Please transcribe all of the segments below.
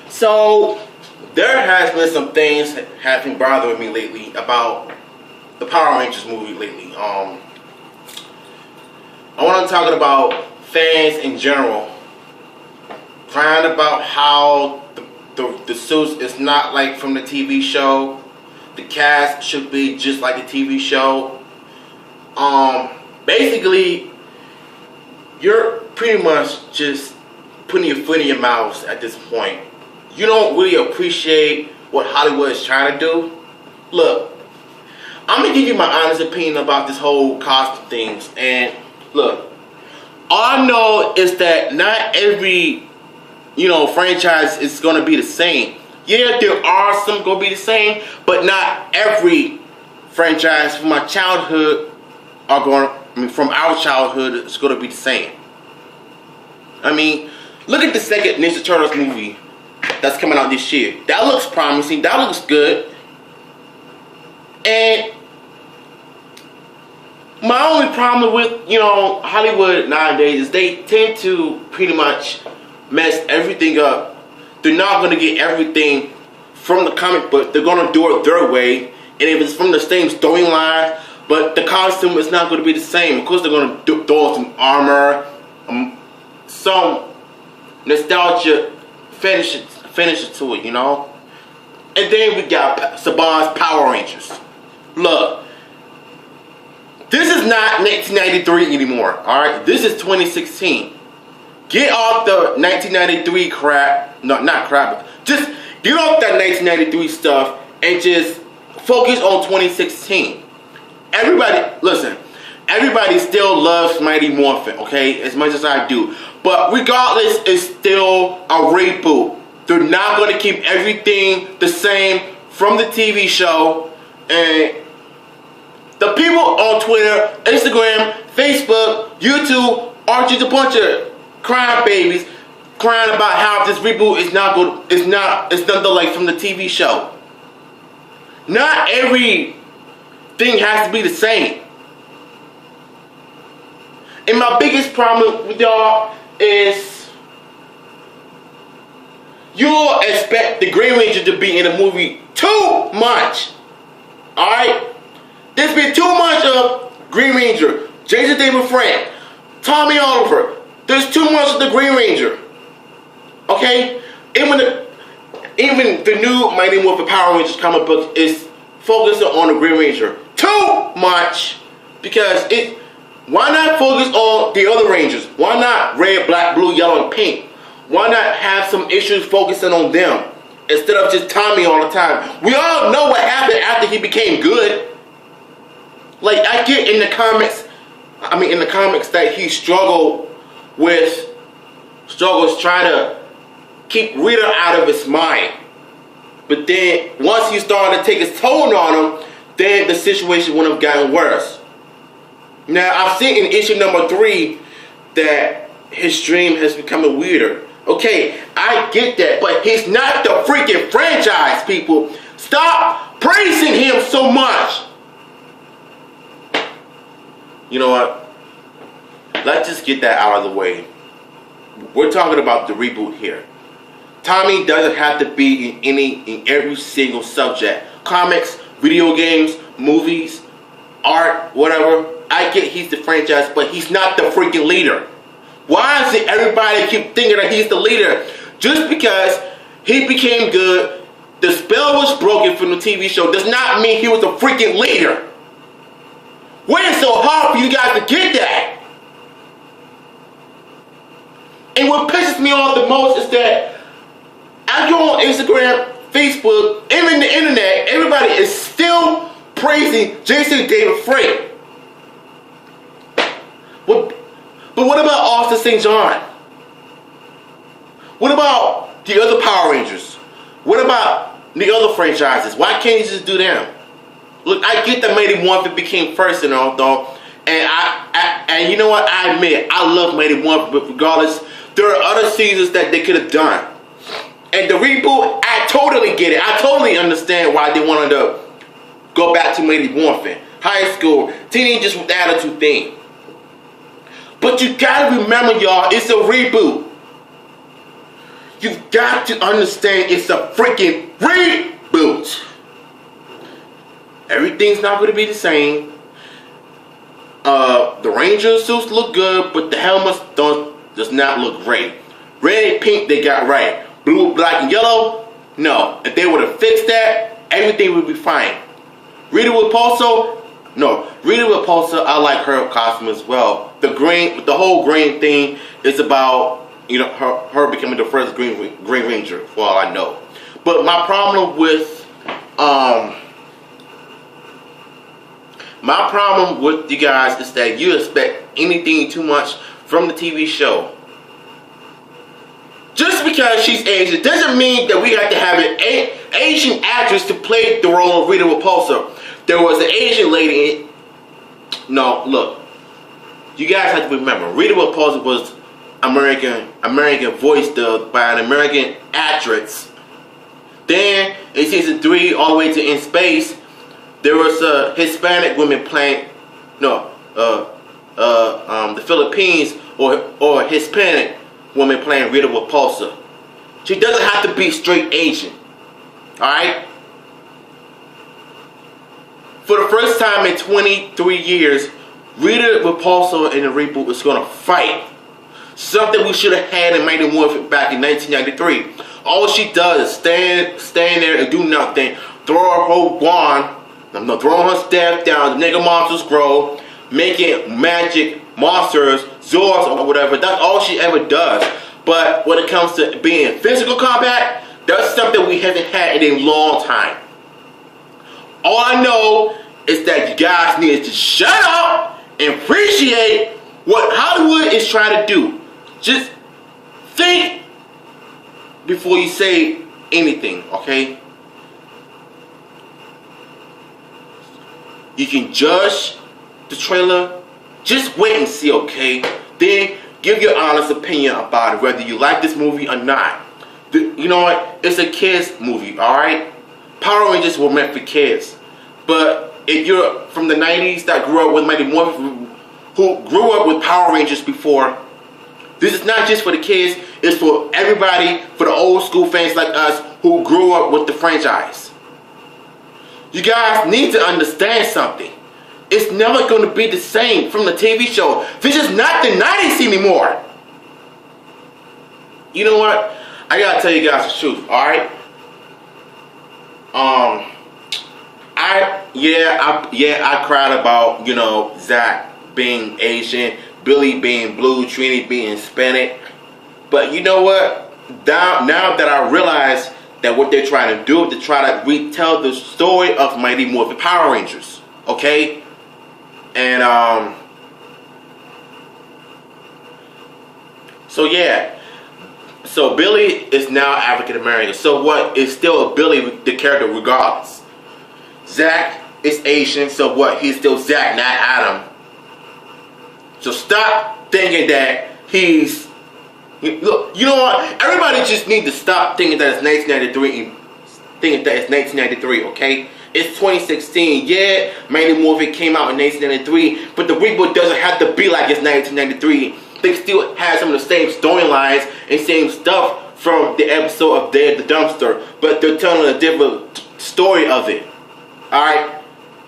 So there has been some things that have been bothering me lately about the Power Rangers movie lately. I want to talk about fans in general, crying about how the suits is not like from the TV show. The cast should be just like the TV show. Basically, you're pretty much just putting your foot in your mouth at this point. You don't really appreciate what Hollywood is trying to do. Look, I'm gonna give you my honest opinion about this whole costume things. And look, all I know is that not every, franchise is gonna be the same. Yeah, there are some gonna be the same, but not every franchise from my childhood from our childhood is gonna be the same. I mean, look at the second Ninja Turtles movie that's coming out this year. That looks promising. That looks good. And my only problem with, Hollywood nowadays is they tend to pretty much mess everything up. They're not going to get everything from the comic book. They're going to do it their way. And if it's from the same storyline, but the costume is not going to be the same. Of course, they're going to throw some armor, some nostalgia finish to it, And then we got Saban's Power Rangers. Look, this is not 1993 anymore, alright? This is 2016. Get off the 1993 crap. No, not crap. Just get off that 1993 stuff and just focus on 2016. Everybody still loves Mighty Morphin, okay? As much as I do. But regardless, it's still a reboot. They're not going to keep everything the same from the TV show. And the people on Twitter, Instagram, Facebook, YouTube are just a bunch of crying babies crying about how this reboot is not good. It's nothing like from the TV show. Not everything has to be the same. And my biggest problem with y'all is you'll expect the Green Ranger to be in a movie too much. Alright? There's been too much of Green Ranger, Jason David Frank, Tommy Oliver. There's too much of the Green Ranger. Okay? Even the new Mighty Morphin Power Rangers comic book is focusing on the Green Ranger too much. Because why not focus on the other Rangers? Why not red, black, blue, yellow, and pink? Why not have some issues focusing on them instead of just Tommy all the time? We all know what happened after he became good. Like, I get in the comics that he struggles trying to keep Rita out of his mind. But then, once he started to take his toll on him, then the situation would have gotten worse. Now, I've seen in issue number 3 that his dream has become weirder. Okay, I get that, but he's not the freaking franchise, people. Stop praising him so much. You know what? Let's just get that out of the way. We're talking about the reboot here. Tommy doesn't have to be in every single subject. Comics, video games, movies, art, whatever. I get he's the franchise, but he's not the freaking leader. Why is it everybody keep thinking that he's the leader? Just because he became good, the spell was broken from the TV show, does not mean he was a freaking leader. Why is it so hard for you guys to get that? And what pisses me off the most is that I go on Instagram, Facebook, even the internet, everybody is still praising Jason David Frank. But what about Austin St. John? What about the other Power Rangers? What about the other franchises? Why can't you just do them? Look, I get that Mighty Morphin became first and all, though. And you know what? I admit it. I love Mighty Morphin, but regardless, there are other seasons that they could have done. And the reboot, I totally get it. I totally understand why they wanted to go back to Mighty Morphin. High school, teenagers with attitude thing. But you gotta remember, y'all, it's a reboot. You've got to understand it's a freaking reboot. Everything's not going to be the same. The Ranger suits look good, but the helmets does not look great. Red and pink, they got right. Blue, black, and yellow, no. If they would have fixed that, everything would be fine. Rita Repulsa, no. Rita Repulsa, I like her costume as well. The whole green thing is about, you know, her becoming the first Green Ranger, for all I know. But my problem with you guys is that you expect anything too much from the TV show. Just because she's Asian doesn't mean that we have to have an Asian actress to play the role of Rita Repulsa. There was an Asian lady. No, look. You guys have to remember, Rita Repulsa was American voiced by an American actress. Then in season 3, all the way to In Space, there was a Hispanic woman playing. No, the Philippines or Hispanic woman playing Rita Repulsa. She doesn't have to be straight Asian. Alright? For the first time in 23 years, Rita Repulsa in the reboot is going to fight. Something we should have had in Mighty Morphin back in 1993. All she does is stand there and do nothing. Throw her whole wand. Throwing her staff down. The nigga monsters grow. Making magic monsters, Zords or whatever. That's all she ever does. But when it comes to being physical combat, that's something we haven't had in a long time. All I know is that you guys need to shut up and appreciate what Hollywood is trying to do. Just think before you say anything, okay? You can judge the trailer. Just wait and see, okay? Then give your honest opinion about it, whether you like this movie or not. You know what? It's a kids movie, alright? Power Rangers were meant for kids. But if you're from the 90s that grew up with Mighty Morphin, who grew up with Power Rangers before, this is not just for the kids, it's for everybody, for the old school fans like us who grew up with the franchise. You guys need to understand something. It's never going to be the same from the TV show. This is not the 90s anymore. You know what? I gotta tell you guys the truth, alright? I cried about, you know, Zach being Asian, Billy being blue, Trini being Hispanic. But you know what? Now that I realize that what they're trying to do, to try to retell the story of Mighty Morphin Power Rangers, okay? And so yeah, so Billy is now African American. So what? Is still a Billy, the character, regardless. Zach is Asian, so what? He's still Zach, not Adam. So stop thinking that he's. Look, you know what? Everybody just need to stop thinking that it's 1993 and thinking that it's 1993, okay? It's 2016. Yeah, Mighty Morphin came out in 1993, but the reboot doesn't have to be like it's 1993. They still have some of the same storylines and same stuff from the episode of Day at the Dumpster, but they're telling a different story of it. Alright?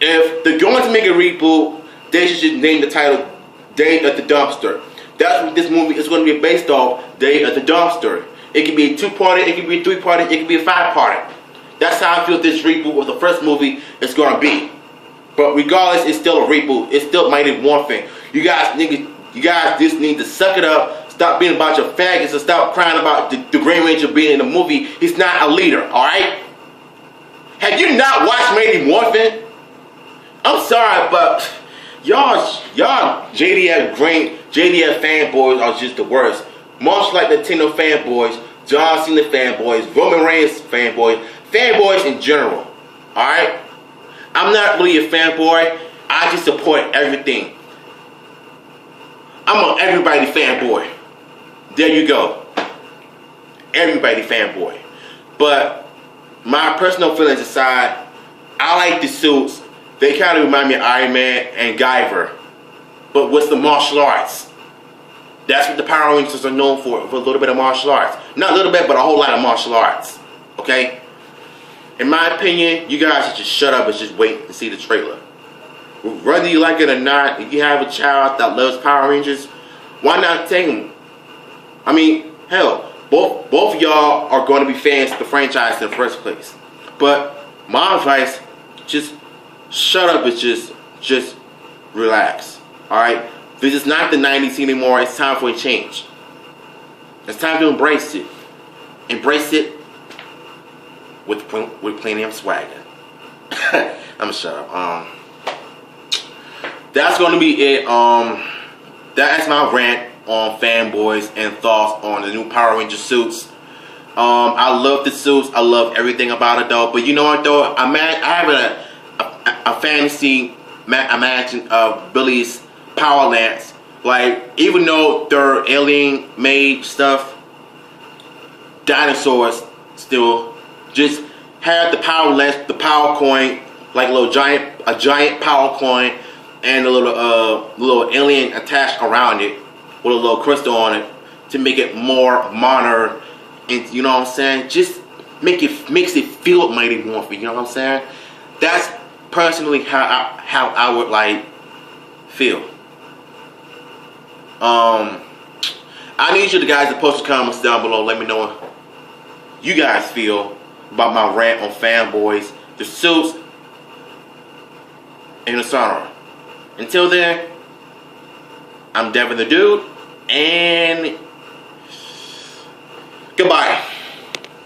If they're going to make a reboot, they should just name the title Day at the Dumpster. That's what this movie is going to be based off, Day at the Dumpster. It can be a 2-parter, it can be a 3-parter, it can be a 5-parter. That's how I feel this reboot of the first movie is going to be. But regardless, it's still a reboot. It's still Mighty Morphin. You guys just need to suck it up. Stop being a bunch of faggots and stop crying about the Green Ranger being in the movie. He's not a leader, alright? Have you not watched Mighty Morphin? I'm sorry, but y'all JDF fanboys are just the worst. Much like the Latino fanboys, John Cena fanboys, Roman Reigns fanboys in general. Alright? I'm not really a fanboy. I just support everything. I'm an everybody fanboy. There you go. Everybody fanboy. But my personal feelings aside, I like the suits. They kind of remind me of Iron Man and Guyver, but with the martial arts. That's what the Power Rangers are known for a little bit of martial arts. Not a little bit, but a whole lot of martial arts. Okay? In my opinion, you guys should just shut up and just wait and see the trailer. Whether you like it or not, if you have a child that loves Power Rangers, why not take them? I mean, hell, both of y'all are going to be fans of the franchise in the first place. But my advice, just shut up and just relax. Alright? This is not the 90s anymore. It's time for a change. It's time to embrace it. Embrace it with plenty of swagger. I'm gonna shut up. That's gonna be it. That's my rant on fanboys and thoughts on the new Power Ranger suits. I love the suits. I love everything about it, though. But you know what, though? I have a fantasy imagine of Billy's Power Lance. Like, even though they're alien-made stuff, dinosaurs still just have the Power Lance, the Power Coin, like a giant Power Coin, and a little alien attached around it with a little crystal on it to make it more modern. And you know what I'm saying? Just makes it feel Mighty Morphin. You know what I'm saying? That's personally how I would like feel. I need you guys to post your comments down below. Let me know what you guys feel about my rant on fanboys, the suits, and the genre. Until then, I'm Devin the Dude, and goodbye.